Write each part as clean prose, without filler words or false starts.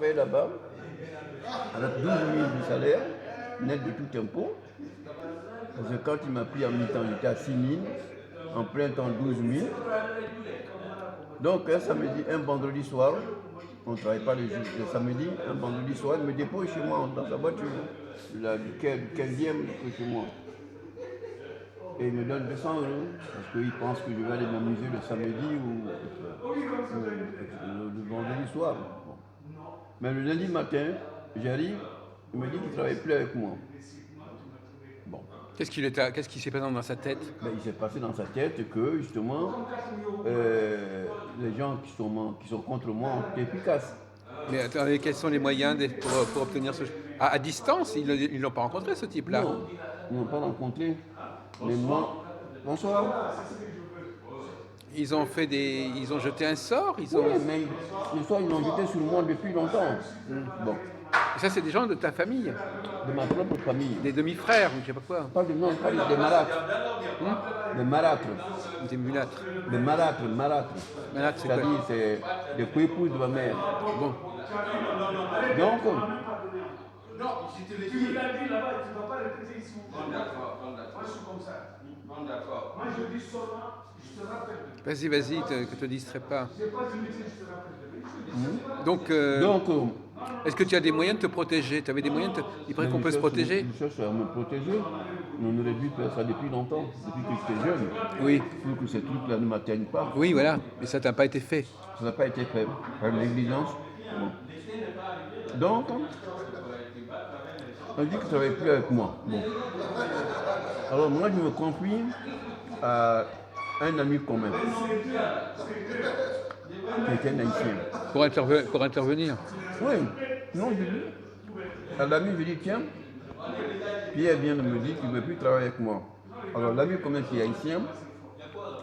travaillé là-bas avec 12 000 du salaire, net de tout impôt. Parce que quand il m'a pris en mi-temps, j'étais à 6 000, en plein temps 12 000. Donc un samedi, un vendredi soir, on ne travaille pas le samedi, un vendredi soir, il me dépose chez moi dans sa voiture, du 15e chez moi. Et il me donne 200 euros, parce qu'il pense que je vais aller m'amuser le samedi ou le vendredi soir. Bon. Mais le lundi matin, j'arrive, il me dit qu'il ne travaille plus avec moi. Bon. Qu'est-ce qui s'est passé dans sa tête? Ben, il s'est passé dans sa tête que justement, les gens qui sont contre moi ont été efficaces. Mais attendez, quels sont les moyens pour obtenir ce... À distance, ils ne l'ont pas rencontré, ce type-là? Non, ils n'ont pas rencontré. Mais moi, bonsoir. Ils ont jeté un sort. Oui, mais le soir, ils l'ont jeté sur moi depuis longtemps. Bon. Et ça, c'est des gens de ta famille? De ma propre famille. Des demi-frères, ou je sais pas quoi? Pas des marâtres. Des marâtres. Des mulâtres. Des marâtres. Malâtres, c'est quoi? C'est-à-dire, c'est des co-épouses de ma mère. Bon. Donc, non, je te le dis. Tu l'as dit là-bas, tu ne vas pas répéter ici. Bon, d'accord. Moi, je suis comme ça. Bon, d'accord. Moi, je dis seulement, je te rappelle. Vas-y, que te distrais pas. Je n'ai pas dit, je te rappelle. Donc, est-ce que tu as des moyens de te protéger? Tu avais des moyens il paraît qu'on peut se protéger? Je cherche à me protéger. On aurait dû faire ça depuis longtemps, depuis que j'étais jeune. Oui. Pour que ces trucs-là ne m'atteignent pas. Oui, voilà. Mais ça n'a pas été fait. Ça n'a pas été fait par négligence. Bon. Donc, on dit que tu ne travailles plus avec moi. Bon. Alors moi, je me confie à un ami commun, qui était un haïtien. Pour intervenir. Oui, non, je dis. À l'ami, je dis, tiens, Pierre vient de me dire qu'il ne veut plus travailler avec moi. Alors l'ami commun qui est haïtien,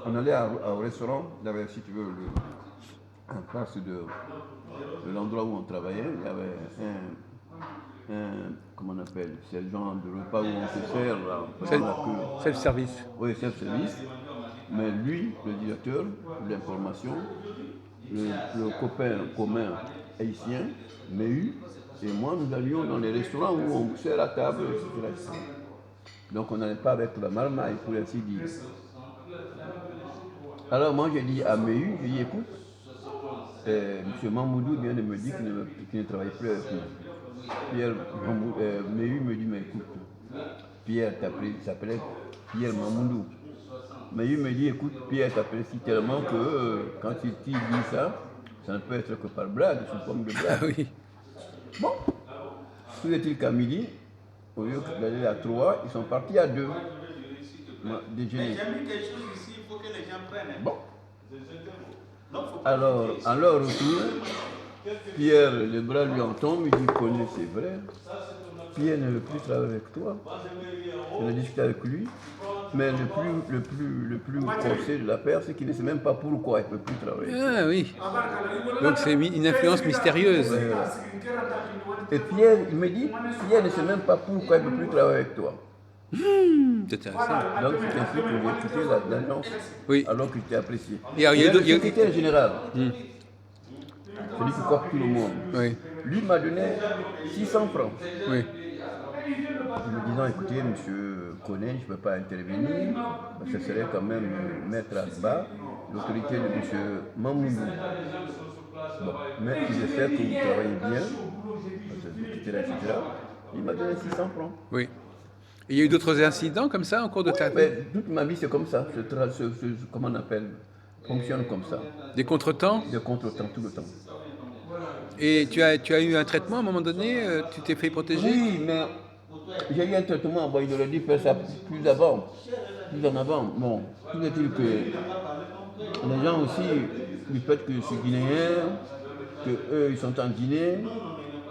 on allait au restaurant, si tu veux, en face de l'endroit où on travaillait, il y avait comment on appelle, c'est le genre de repas où on se sert là. Self-service. Oui, self-service. Mais lui, le directeur de l'information, le copain commun haïtien, Méhu, et moi, nous allions dans les restaurants où on sert la table, etc. Donc on n'allait pas avec la marmaille, pour ainsi dire. Alors moi, j'ai dit à Méhu, j'ai dit, écoute, M. Mamoudou vient de me dire qu'il ne travaille plus avec nous. Pierre, Méhu me dit, mais écoute, Pierre s'appelait Pierre Mamoudou. Méhu me dit, écoute, Pierre t'apprécie tellement que quand il dit ça, ça ne peut être que par blague, sous forme de blague. Ah oui. Bon, tout est-il qu'à midi, au lieu d'aller à 3, ils sont partis à 2. Déjeuner. Mais j'ai mis quelque chose ici, il faut que les gens prennent. Bon. Alors, à leur retour, Pierre, le bras lui en tombe, il dit, connais, c'est vrai. Pierre ne veut plus travailler avec toi. On a discuté avec lui. Mais le plus corsé de l'affaire, c'est qu'il ne sait même pas pourquoi il ne peut plus travailler. Ah oui. Donc c'est une influence mystérieuse. Et Pierre, il me dit, Pierre ne sait même pas pourquoi il ne peut plus travailler avec toi. C'est intéressant. Donc c'est ainsi que j'ai quitté l'agence, Oui. alors que j'étais apprécié. Et alors, il y a le secrétaire général, celui qui coiffe tout le monde, Oui. lui m'a donné 600 francs. Oui. Me disant, écoutez, monsieur Konen, je ne peux pas intervenir, ce serait quand même mettre à bas l'autorité de monsieur Mamoudou. Bon, mais j'espère que vous travaillez bien, etc. Il m'a donné 600 francs. Oui. Et il y a eu d'autres incidents comme ça en cours de ta vie? Toute ma vie, c'est comme ça. Comment on appelle, fonctionne comme ça. Des contretemps? Des contretemps, tout le temps. Et tu as eu un traitement à un moment donné? Tu t'es fait protéger? Oui, mais j'ai eu un traitement. Bon, il aurait dû faire ça plus en avant. Bon, tout est-il que les gens aussi, du fait que je suis guinéen, qu'eux, ils sont en Guinée,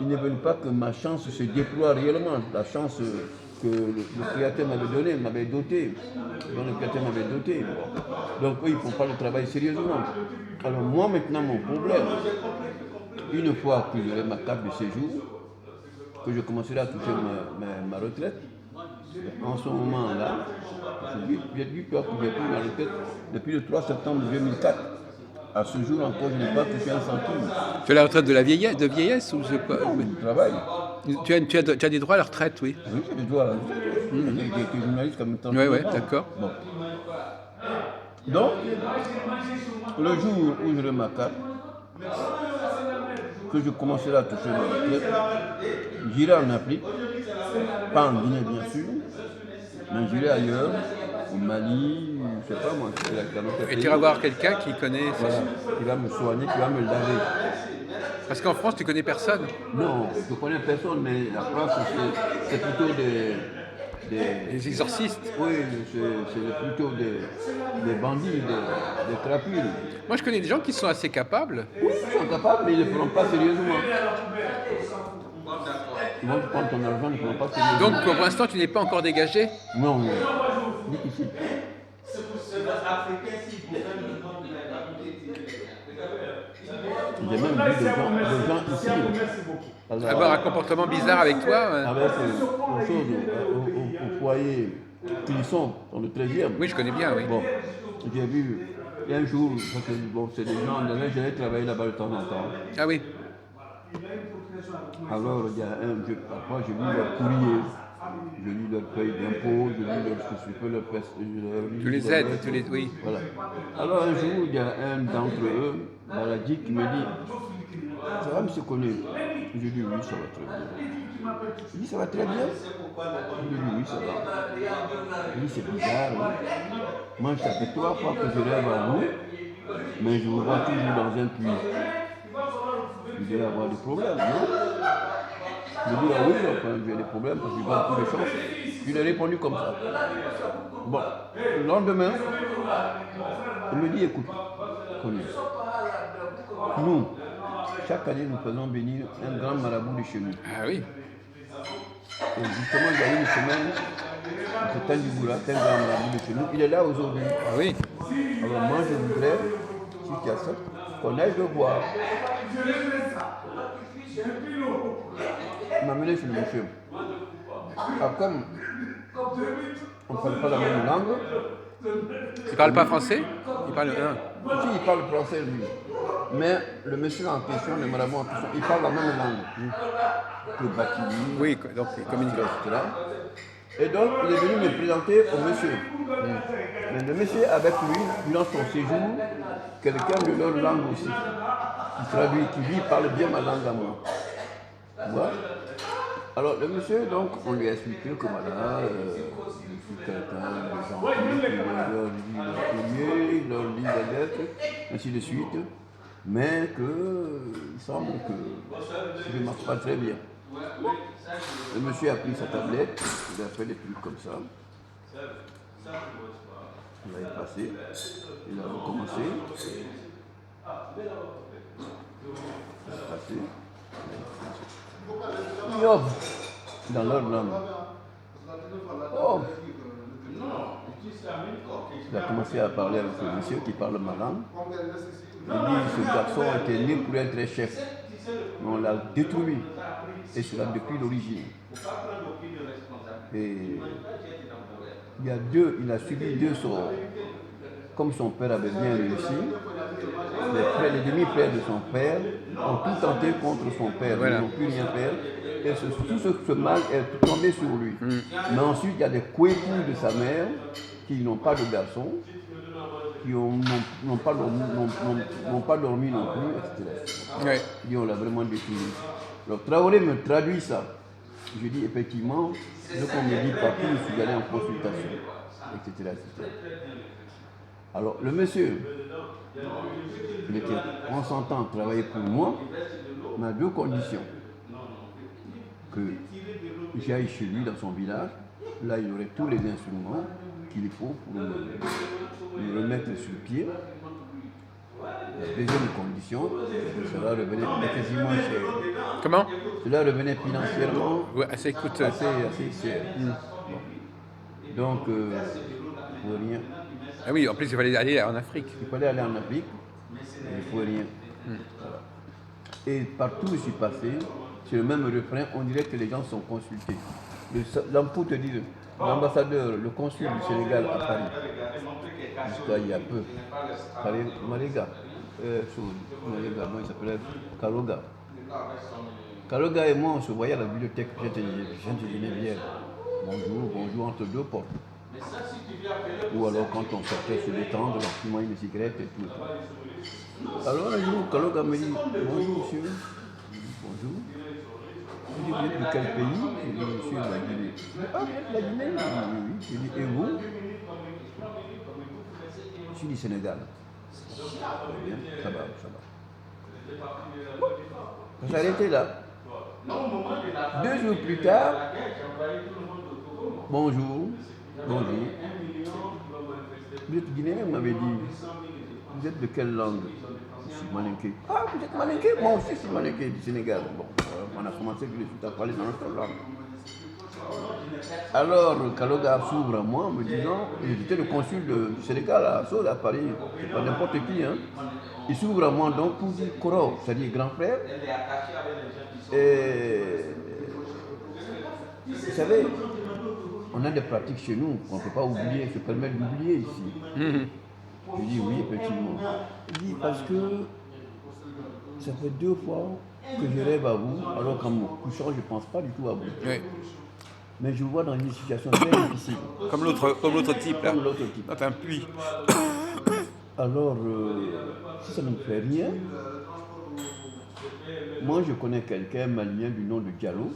ils ne veulent pas que ma chance se déploie réellement. La chance que le Créateur m'avait doté, dont le Créateur m'avait doté. Donc eux, ils ne font pas le travail sérieusement. Alors moi, maintenant, mon problème, une fois que j'aurai ma carte de séjour, que je commencerai à toucher ma retraite, en ce moment-là, j'ai dû peur que j'ai pris ma retraite depuis le 3 septembre 2004. À ce jour encore, je n'ai pas touché un centime. Tu as la retraite de la vieillesse ou je sais pas. Non, je travaille. Tu as des droits à la retraite, oui. Oui, j'ai des droits à la retraite. J'ai été journaliste comme temps. Oui, d'accord. Bon. Donc, le jour où j'aurai ma carte, que je commencerai à toucher ma retraite, j'irai en Afrique, pas en Guinée bien sûr, mais j'irai ailleurs, au Mali, je sais pas moi, Et tu iras voir quelqu'un qui connaît. voilà, qui va me soigner, qui va me laver. Parce qu'en France, tu connais personne. Non, je connais personne, mais la France, c'est plutôt des Les exorcistes. oui, c'est plutôt des bandits, des crapules. Moi, je connais des gens qui sont assez capables. Oui, ils sont capables, mais ils ne le feront pas sérieusement. Ils vont te prendre ton argent, ils ne le feront pas sérieusement. Donc, pour l'instant, tu n'es pas encore dégagé. Non, non. Difficile. J'ai même vu des gens ici. Alors, Avoir un comportement bizarre avec toi. avec autre chose, au foyer Clisson, dans le 13e. Oui, je connais bien, oui. Bon, j'ai vu un jour, parce que bon, c'est des gens, j'allais travailler là-bas de temps en temps. Ah oui. Alors, il y a parfois, je lis leur courrier, je lis leur feuille d'impôt, je lis leur ce que je peux leur faire. Tu les aides, oui. Voilà. Alors, un jour, il y a un d'entre eux, Baladji, qui me dit, ça va, monsieur Koné? Je dis, oui, ça va très bien. Il dit, ça va très bien? Je dis, oui, ça va. Il dit, c'est bizarre. Hein? Moi, ça fait 3 fois que je rêve à vous, mais je vous vois toujours dans un puits. Il doit y avoir des problèmes, non? Je dis, ah oui, enfin, j'ai des problèmes parce que je vois beaucoup de choses. Il a répondu comme ça. Bon, le lendemain, il me dit, écoute, Koné, nous, chaque année, nous faisons bénir un grand marabout de chez nous. Ah oui. Et justement, il y a une semaine, c'est un Djiboula, un grand marabout de chez nous. Il est là aujourd'hui. Ah oui. Alors moi, je voudrais, si tu acceptes, qu'on aille le voir. Il m'a amené chez le monsieur. Alors comme on ne parle pas la même langue, Il parle pas français? Il parle. si il parle français lui, mais le monsieur en question, le marabout en question, il parle la même langue. Le Batili, Oui, donc il communique. etc. Et donc, il est venu me présenter au monsieur. Mais le monsieur, avec lui, durant son séjour, quelqu'un de leur langue aussi, qui traduit, qui lui parle bien ma langue à moi. Voilà. Alors, le monsieur, donc, on lui a expliqué que voilà, je suis quelqu'un de gentil, qui leur lit leur courrier, leur lit les lettres, ainsi de suite, mais qu'il semble que je ne marche pas très bien. Le monsieur a pris sa tablette, il a fait des trucs comme ça. Il a effacé, il a recommencé. Il a effacé. Yob, dans leur langue. Oh. Il a commencé à parler avec le monsieur qui parle ma langue. Il dit, ce garçon était né pour être chef. Mais on l'a détruit. Et cela depuis l'origine. Et il a subi 2 sorts. Comme son père avait bien réussi, les demi-frères de son père ont tout tenté contre son père. Voilà. Ils n'ont pu rien faire. Et tout ce mal est tombé sur lui. Mais ensuite, il y a des coépoux de sa mère qui n'ont pas de garçon, qui n'ont pas dormi non plus, etc. Ouais. Et on l'a vraiment détruit. Alors Traoré me traduit ça. Je dis effectivement, ce qu'on me dit partout, je suis allé en consultation, etc. Alors le monsieur, il était consentant à travailler pour moi, mais à 2 conditions. Que j'aille chez lui dans son village, là il aurait tous les instruments qu'il faut pour me remettre sur pied. La deuxième condition, cela revenait quasiment cher. Comment? Cela revenait financièrement Ouais, assez coûteux. assez cher. Bon. Donc, il ne faut rien. Ah oui, en plus il fallait aller en Afrique. Il fallait aller en Afrique, mais il ne faut rien. Voilà. Et partout où je suis passé, c'est le même refrain, on dirait que les gens sont consultés. Pour te dire, l'ambassadeur, le consul du Sénégal à Paris, jusqu'à il y a peu, Maléga, il s'appelait Kaloga. Kaloga et moi, on se voyait à la bibliothèque Sainte-Geneviève. Bonjour, bonjour, entre deux portes. Ou alors quand on sortait se détendre, on fumait une cigarette et tout. Alors un jour, Kaloga me dit, bonjour monsieur. Je dis, bonjour. Je dis, vous êtes de quel pays? Je dis, monsieur de la Guinée. Ah, vous êtes de la Guinée? Oui. Je dis, et vous? Je suis du Sénégal. Bien, ça va. On s'est arrêté là. 2 jours plus tard, bonjour. Vous êtes guinéen, vous m'avez dit. Vous êtes de quelle langue? Je suis malinké. Ah, vous êtes malinké? Moi aussi, je suis malinké du Sénégal. Bon, on a commencé tout de suite à parler dans notre langue. Alors, Kaloga s'ouvre à moi en me disant, j'étais le consul du Sénégal à Paris, c'est pas n'importe qui, hein. Il s'ouvre à moi donc pour dire Koro, c'est-à-dire grand frère. Et vous savez, on a des pratiques chez nous qu'on ne peut pas oublier, se permettre d'oublier ici. Je dis oui, effectivement. Il dit parce que ça fait 2 fois que je rêve à vous, alors qu'en me couchant, je ne pense pas du tout à vous. Oui. Mais je vous vois dans une situation très difficile. Comme l'autre type là. Comme l'autre type. Dans un puits. Alors, si ça ne me fait rien, moi je connais quelqu'un malien du nom de Diallo,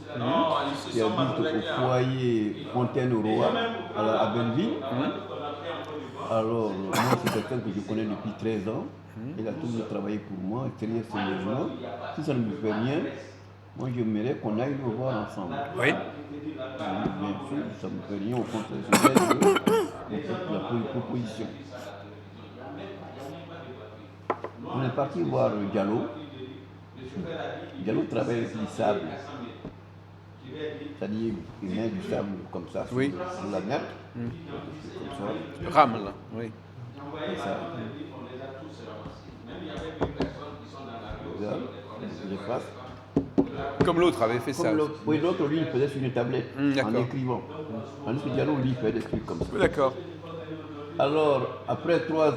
qui habite au foyer Fontaine-au-Roi, à Belleville. Alors, moi c'est quelqu'un que je connais depuis 13 ans. Il a toujours travaillé pour moi, très sérieusement. Si ça ne me fait rien, moi j'aimerais qu'on aille le voir ensemble. Oui. Bien sûr, ça ne me fait rien, au contraire, c'est la proposition. On est parti voir Diallo. Diallo travaille avec du sable. C'est-à-dire, il met du sable comme ça sur la mer. Comme ça. Rame là, oui. Comme ça. Je fasse. Comme l'autre avait fait ça. Oui, l'autre, lui, il faisait sur une tablette en écrivant. Tandis que Diallo, lui, il fait des trucs comme ça. D'accord. Alors, après trois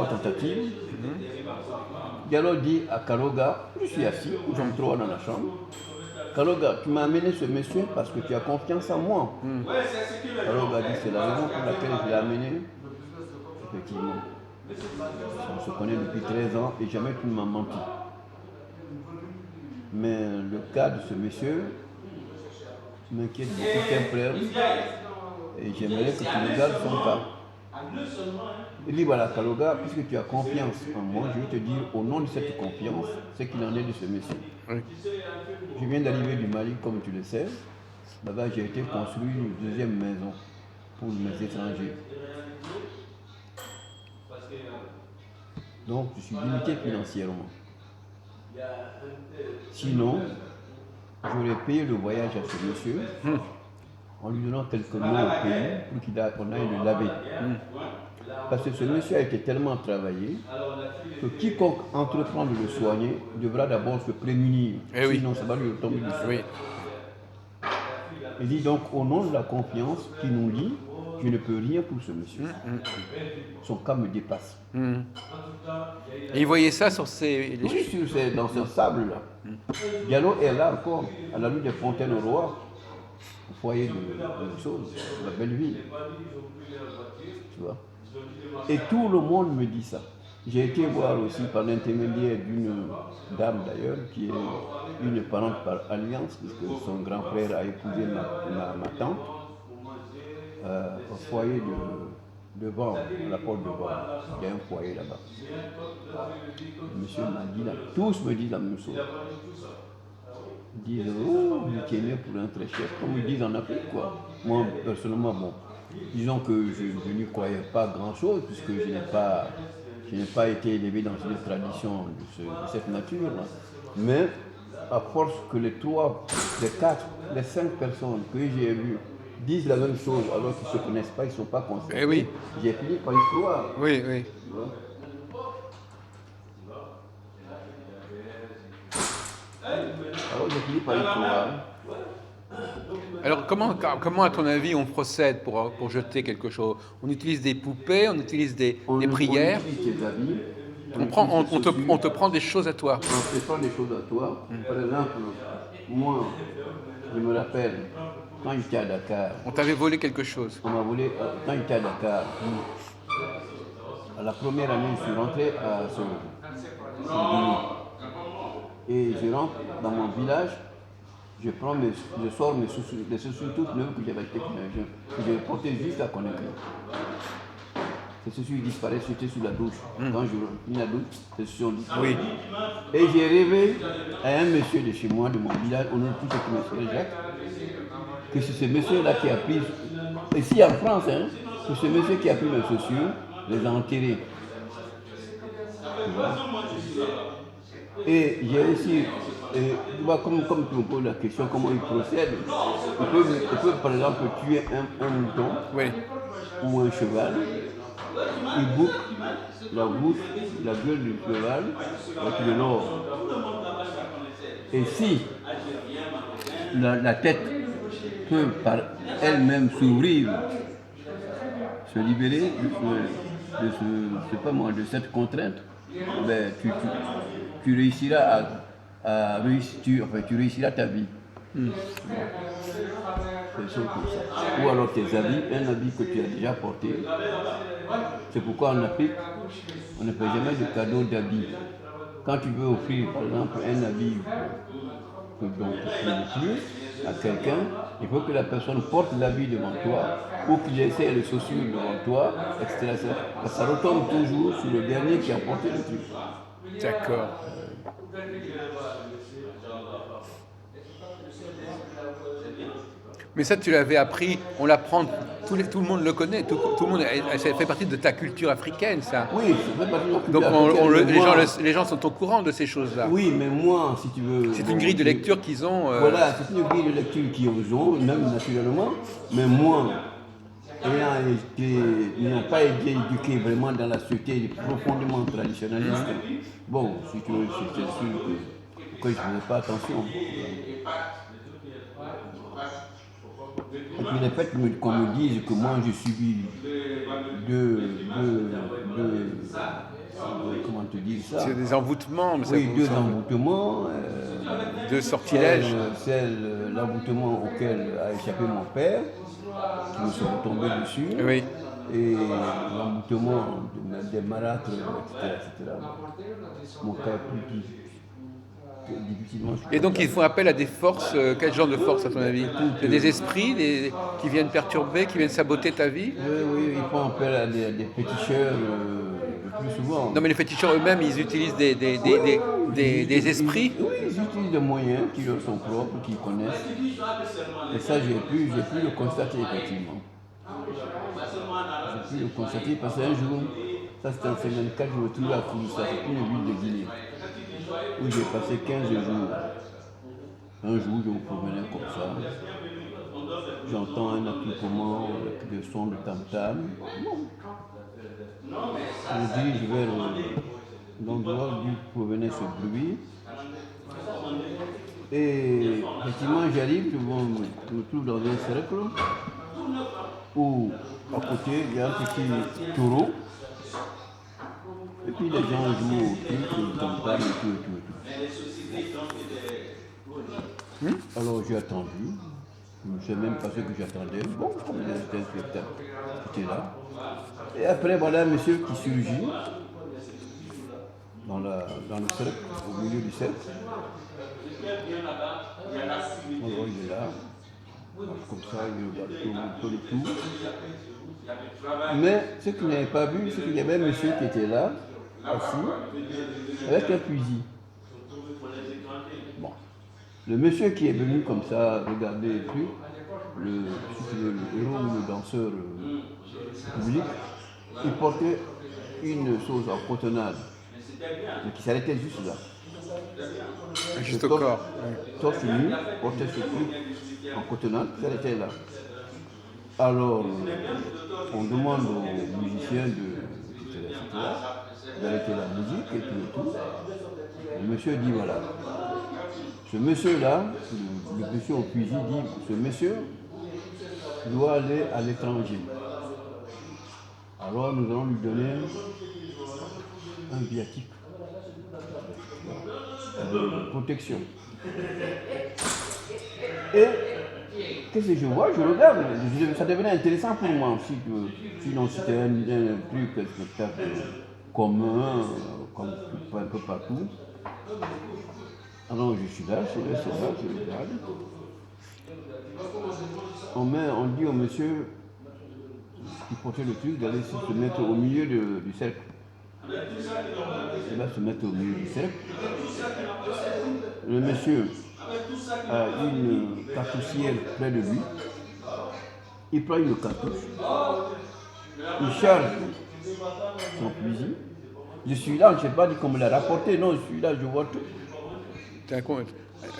tentatives, Diallo dit à Kaloga, je suis assis, nous sommes 3 dans la chambre. Kaloga, tu m'as amené ce monsieur parce que tu as confiance en moi. Kaloga dit, c'est la raison pour laquelle je l'ai amené. Effectivement. On se connaît depuis 13 ans et jamais tu ne m'as menti. Mais le cas de ce monsieur m'inquiète beaucoup, tes frères, et j'aimerais que tu regardes son cas. Il dit voilà, Kaloga, puisque tu as confiance en moi, je vais te dire au nom de cette confiance ce qu'il en est de ce monsieur. Oui. Je viens d'arriver du Mali, comme tu le sais. Là-bas, j'ai été construire une 2e maison pour mes étrangers. Donc, je suis limité financièrement. Sinon, j'aurais payé le voyage à ce monsieur en lui donnant quelques mots au pays pour qu'on aille le laver. Parce que ce monsieur a été tellement travaillé que quiconque entreprend de le soigner devra d'abord se prémunir. Sinon, ça va lui tomber dessus. Oui. Il dit donc, au nom de la confiance qui nous lie, je ne peux rien pour ce monsieur. Son cas me dépasse. Et il voyait ça sur ses... Oui, dans ce sable-là. Diallo est là encore, à la rue des Fontaines-au-Roi, au foyer de choses, de la Belleville. Tu vois. Et tout le monde me dit ça. J'ai été voir aussi par l'intermédiaire d'une dame d'ailleurs, qui est une parente par alliance, puisque son grand frère a épousé ma tante, au foyer de Vannes, à la porte de Vannes. Il y a un foyer là-bas. Monsieur m'a dit là, tous me disent la même chose. Ils disent, oh, vous tenez pour un très cher, comme ils disent en Afrique, quoi. Moi, personnellement, bon, disons que je n'y croyais pas grand-chose, puisque je n'ai pas été élevé dans une tradition de cette nature-là. Mais, à force que les 3, les 4, les 5 personnes que j'ai vues disent la même chose alors qu'ils ne se connaissent pas, ils ne sont pas concernés. Oui. J'ai fini par y croire. Oui. Alors j'ai fini par y croire. Alors, comment, à ton avis, on procède pour jeter quelque chose? On utilise des poupées, on utilise des prières, On utilise tes habits, on, utilise tes on chaussures, te prend des choses à toi. on te prend des choses à toi. Par exemple, moi, je me rappelle, quand j'étais à Dakar, On t'avait volé quelque chose. on m'a volé, quand j'étais à Dakar, à la première année, je suis rentré à ce boulot. Et je rentre dans mon village, je sors les chaussures toutes neuves que j'avais achetées, que j'ai portées juste à Conakry. Ces chaussures disparaissent, j'étais sous la douche. Quand je finis la douche, ces chaussures ont disparu. Oui. Et j'ai rêvé à un monsieur de chez moi, de mon village, on est tous avec M. Jacques, que c'est ce monsieur-là qui a pris, ici en France, hein, c'est ce monsieur qui a pris mes chaussures, les a enterrées. Tu vois. Et j'ai aussi, tu vois, comme tu me poses la question, comment il procède, il peut par exemple tuer un mouton Oui. ou un cheval, il boucle la bouche, la gueule du cheval avec de l'or. Et si la tête peut par elle-même s'ouvrir, se libérer de cette contrainte, ben, tu réussiras tu réussiras ta vie. C'est comme ça. Ou alors tes habits, un habit que tu as déjà porté. C'est pourquoi en Afrique, on ne fait jamais de cadeau d'habits. Quand tu veux offrir par exemple un habit que donc tu ne plus à quelqu'un, il faut que la personne porte l'habit devant toi ou qu'il essaie les chaussures devant toi, etc. Ça retombe toujours sur le dernier qui a porté le truc. D'accord. Mais ça, tu l'avais appris, on l'apprend, tout le monde le connaît, tout le monde, ça fait partie de ta culture africaine, ça. Oui, ça fait partie de la culture Donc africaine, les gens sont au courant de ces choses-là. oui, mais moi, si tu veux... C'est une grille de lecture qu'ils ont. Voilà, c'est une grille de lecture qu'ils ont, même naturellement. Mais moi, n'ayant pas été éduqué vraiment dans la société profondément traditionnaliste, bon, si tu veux, c'est sûr que je ne faisais pas attention. Et puis le fait qu'on me dise que moi je subis comment te dire ça? C'est des envoûtements, mais Oui, deux envoûtements. deux sortilèges. L'envoûtement auquel a échappé mon père, qui me sont retombés dessus, Oui. et l'envoûtement des marâtres, etc. Mon père plus difficilement. Et donc ils font appel à des forces, quel genre de force à ton avis? C'est des esprits qui viennent perturber, qui viennent saboter ta vie? Oui, ils font appel à des féticheurs le plus souvent. Non mais les féticheurs eux-mêmes, ils utilisent des esprits? Oui, ils utilisent des moyens qui leur sont propres, qu'ils connaissent. Et ça, j'ai pu le constater effectivement. J'ai pu le constater parce qu'un jour, ça c'était en 54, je me trouvais à Kouroussa, c'est une ville de Guinée, où j'ai passé 15 jours. Un jour, je me promenais comme ça. J'entends un accouplement de son de tam-tam. Je me dirige vers l'endroit d'où provenait ce bruit. Et effectivement, j'arrive, je me trouve dans un cercle où à côté il y a un petit taureau. Et puis les gens jouent au truc, tam-tam et tout. Alors j'ai attendu. Je ne sais même pas ce que j'attendais. Bon, comme c'était un spectacle, j'étais là. Et après, voilà un monsieur qui surgit dans le cercle, au milieu du cercle. Alors il est là, comme ça, il regarde tout le tout. Mais ce qu'il n'avait pas vu, c'est qu'il y avait un monsieur qui était là, assis, avec un fusil. Bon. Le monsieur qui est venu comme ça regarder le truc, le héros ou le danseur public, il portait une chose en cotonnade, mais qui s'arrêtait juste là. Juste au corps. Torse nu, portait ce truc en cotonnade, qui s'arrêtait là. Alors, on demande aux musiciens d'arrêter la musique et tout. Le monsieur dit voilà, Ce monsieur-là, le monsieur au fusil dit, ce monsieur doit aller à l'étranger. Alors nous allons lui donner un viatique de protection. Et qu'est-ce que je vois? Je regarde, ça devenait intéressant pour moi aussi, sinon c'était un truc, un spectacle commun, comme un peu partout. Alors je suis là, je regarde. On dit au monsieur qui portait le truc d'aller se mettre au milieu du cercle. Il va se mettre au milieu du cercle. Le monsieur a une cartouchière près de lui. Il prend une cartouche. Il charge son fusil. Je suis là, je ne sais pas qu'on me l'a rapporté. Non, je suis là, je vois tout.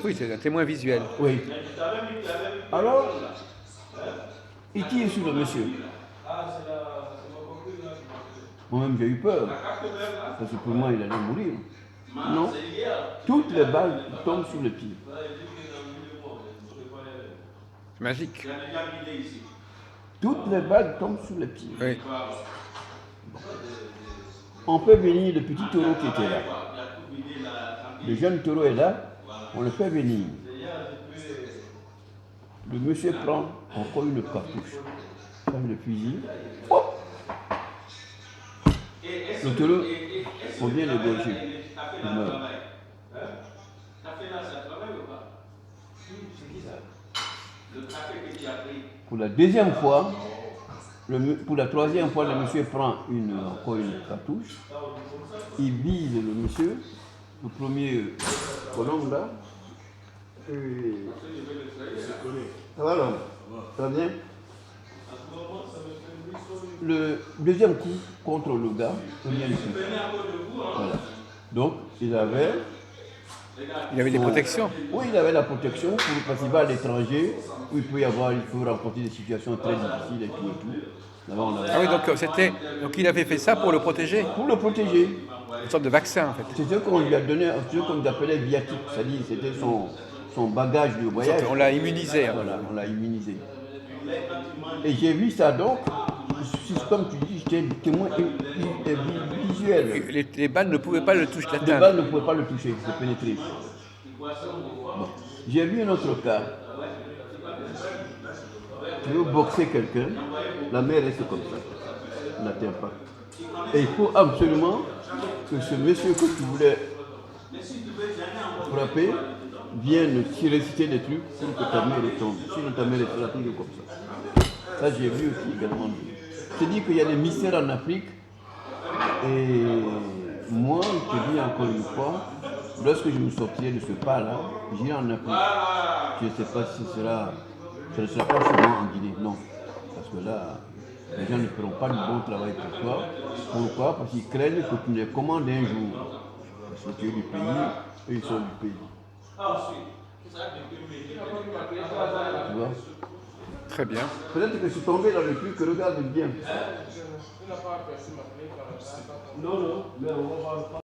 Oui, c'est un témoin visuel. Oui. Alors, il tire sur le monsieur. Moi-même, j'ai eu peur. Parce que pour moi, il allait mourir. Non. Toutes les balles tombent sur le pied. C'est magique. Toutes les balles tombent sur le pied. Oui. On peut venir le petit taureau qui était là. Le jeune taureau est là. On le fait venir. Le monsieur prend encore une cartouche. Prend le fusil. Hop! Le taureau, on vient l'égorger. Il meurt. Pour la deuxième fois, pour la troisième fois, le monsieur prend encore une cartouche. Il vise le monsieur, le premier colombe là. Ça va là? Ça va bien? Le deuxième coup contre le gars, il vient ici. Voilà. Donc, il avait des protections. Oui, il avait la protection parce qu'il va à l'étranger où il peut rencontrer des situations très difficiles et tout et tout. Ah oui, donc il avait fait ça pour le protéger. Pour le protéger. Une sorte de vaccin en fait. C'est ce qu'on lui a donné, ce qu'on appelait viatique, c'est-à-dire c'était son bagage de voyage. On l'a immunisé. Voilà, on l'a immunisé. Et j'ai vu ça donc, comme tu dis, j'étais témoin visuel. Les balles ne pouvaient pas le toucher. Les balles ne pouvaient pas le toucher, se pénétrer. Bon. J'ai vu un autre cas. Tu veux boxer quelqu'un, la main reste comme ça, elle n'atteint pas. Et il faut absolument que ce monsieur que tu voulais frapper vienne réciter des trucs pour que ta main retombe. Sinon ta main restera toujours comme ça. Ça j'ai vu aussi également. Je te dis qu'il y a des mystères en Afrique. Et moi, je te dis encore une fois, lorsque je me sortirai de ce pas-là, j'irai en Afrique. Je ne sais pas si ce ne sera pas seulement en Guinée, non. Parce que là, les gens ne feront pas du bon travail pour toi. Pourquoi? Parce qu'ils craignent que tu les commandes un jour. Parce que tu es du pays, et ils sont du pays. Tu vois? Très bien. Peut-être que je suis tombé dans le truc, regarde bien. Non, mais on va